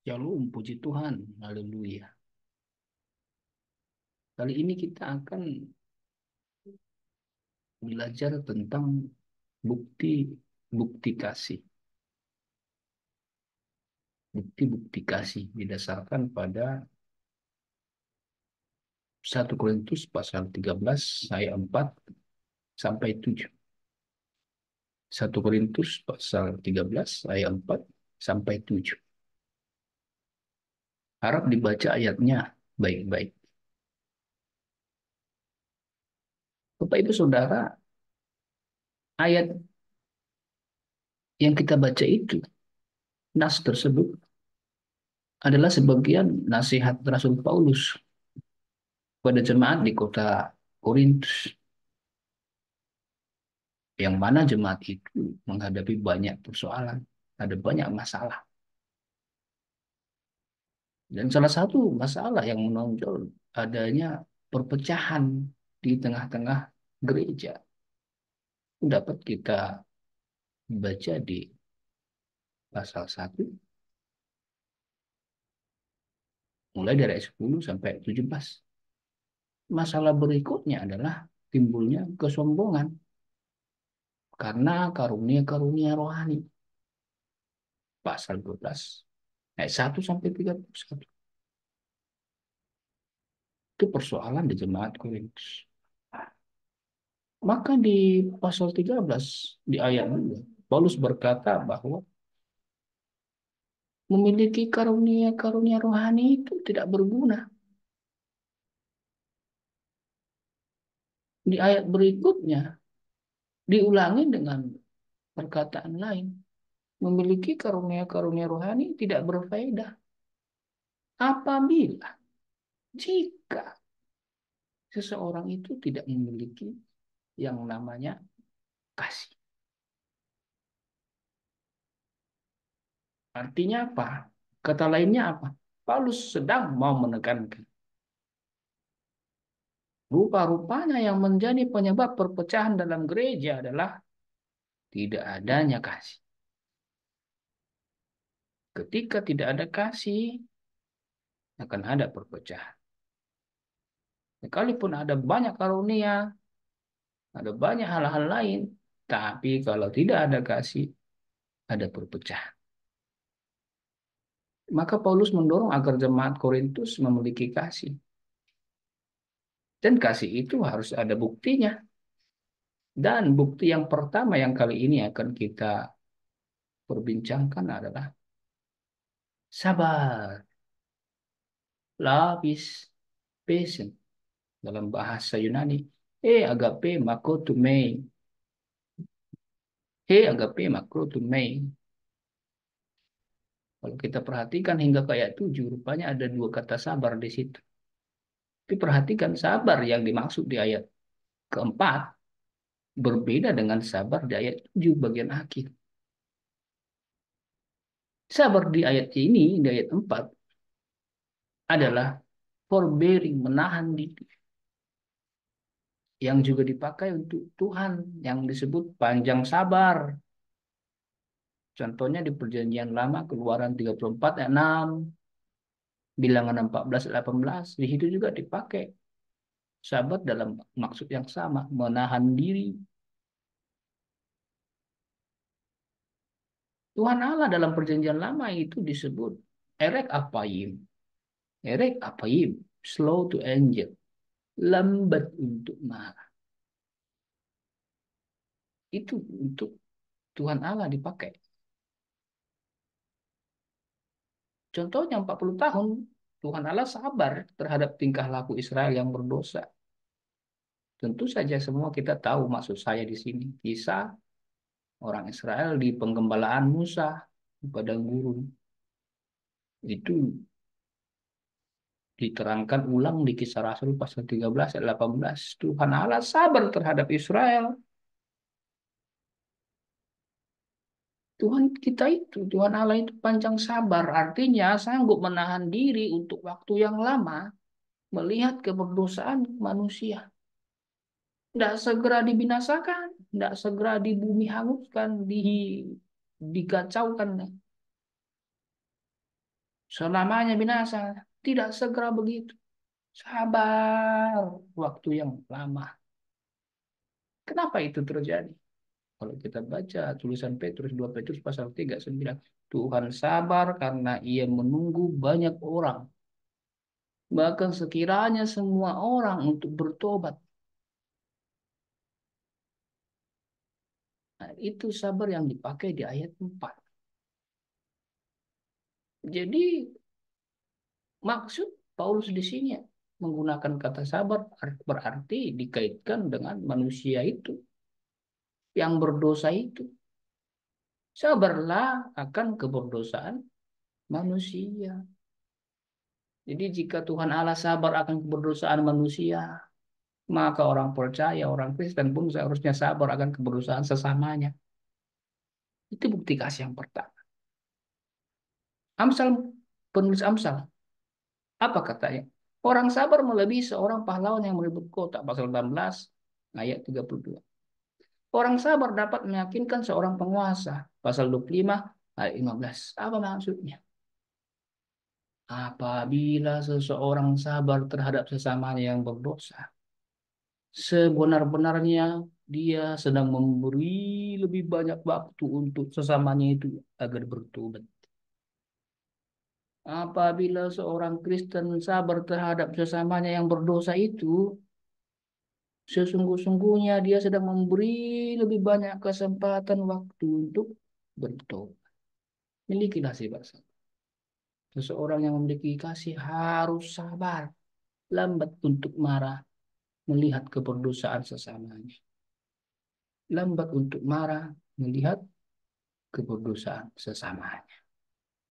Shalom, puji Tuhan. Haleluya. Kali ini kita akan belajar tentang bukti-bukti kasih. Bukti-bukti kasih didasarkan pada 1 Korintus pasal 13 ayat 4 sampai 7. 1 Korintus pasal 13 ayat 4 sampai 7. Harap dibaca ayatnya baik-baik. Bapak Ibu Saudara, ayat yang kita baca itu, nas tersebut adalah sebagian nasihat Rasul Paulus pada jemaat di kota Korintus, yang mana jemaat itu menghadapi banyak persoalan, ada banyak masalah. Dan salah satu masalah yang menonjol adanya perpecahan di tengah-tengah gereja. Dapat kita baca di pasal 1, mulai dari ayat 10 sampai 17. Masalah berikutnya adalah timbulnya kesombongan karena karunia-karunia rohani. Pasal 12, ayat 1 sampai 31. Itu persoalan di jemaat Korintus. Maka di pasal 13, di ayat 2, Paulus berkata bahwa memiliki karunia-karunia rohani itu tidak berguna. Di ayat berikutnya diulangi dengan perkataan lain. Memiliki karunia-karunia rohani tidak berfaedah apabila, jika seseorang itu tidak memiliki yang namanya kasih. Artinya apa? Kata lainnya apa? Paulus sedang mau menekankan rupa-rupanya yang menjadi penyebab perpecahan dalam gereja adalah tidak adanya kasih. Ketika tidak ada kasih, akan ada perpecahan. Sekalipun ada banyak karunia, ada banyak hal-hal lain, tapi kalau tidak ada kasih, ada perpecahan. Maka Paulus mendorong agar jemaat Korintus memiliki kasih. Dan kasih itu harus ada buktinya. Dan bukti yang pertama yang kali ini akan kita perbincangkan adalah sabar, lapis, patient. Dalam bahasa Yunani, agape makotumei. Agape makotumei. Kalau kita perhatikan hingga ke ayat 7, rupanya ada dua kata sabar di situ. Tapi perhatikan sabar yang dimaksud di ayat keempat berbeda dengan sabar di ayat 7 bagian akhir. Sabar di ayat ini, di ayat 4, adalah forbearing, menahan diri. Yang juga dipakai untuk Tuhan, yang disebut panjang sabar. Contohnya di Perjanjian Lama, Keluaran 34 ayat 6, Bilangan 14 ayat 18, di situ juga dipakai sabar dalam maksud yang sama, menahan diri. Tuhan Allah dalam Perjanjian Lama itu disebut erek apayim. Erek apayim, slow to anger, lambat untuk marah. Itu untuk Tuhan Allah dipakai. Contohnya 40 tahun Tuhan Allah sabar terhadap tingkah laku Israel yang berdosa. Tentu saja semua kita tahu maksud saya di sini. Kisah orang Israel di penggembalaan Musa di padang gurun. Itu diterangkan ulang di Kisah Rasul pasal 13 ayat 18. Tuhan Allah sabar terhadap Israel. Tuhan kita itu, Tuhan Allah itu panjang sabar. Artinya sanggup menahan diri untuk waktu yang lama melihat keberdosaan manusia. Tidak segera dibinasakan, tidak segera di bumi hanguskan, dikacaukan. selamanya binasa. Tidak segera begitu. Sabar waktu yang lama. Kenapa itu terjadi? Kalau kita baca tulisan Petrus 2 Petrus pasal 3:9, Tuhan sabar karena ia menunggu banyak orang. Bahkan sekiranya semua orang untuk bertobat. Nah, itu sabar yang dipakai di ayat 4. Jadi maksud Paulus di sini menggunakan kata sabar berarti dikaitkan dengan manusia itu yang berdosa itu. Sabarlah akan keberdosaan manusia. Jadi jika Tuhan Allah sabar akan keberdosaan manusia, maka orang percaya, orang Kristen pun seharusnya sabar akan keberdosaan sesamanya. Itu bukti kasih yang pertama. Amsal, penulis Amsal, apa katanya? Orang sabar melebihi seorang pahlawan yang merebut kota. Pasal 16 ayat 32. Orang sabar dapat meyakinkan seorang penguasa. Pasal 25 ayat 15. Apa maksudnya? Apabila seseorang sabar terhadap sesamanya yang berdosa, sebenar-benarnya dia sedang memberi lebih banyak waktu untuk sesamanya itu agar bertobat. Apabila seorang Kristen sabar terhadap sesamanya yang berdosa itu, sesungguh-sungguhnya dia sedang memberi lebih banyak kesempatan waktu untuk bertobat. Milikilah sifat sabar. Seseorang yang memiliki kasih harus sabar, lambat untuk marah, melihat keberdosaan sesamanya. Lambat untuk marah, melihat keberdosaan sesamanya.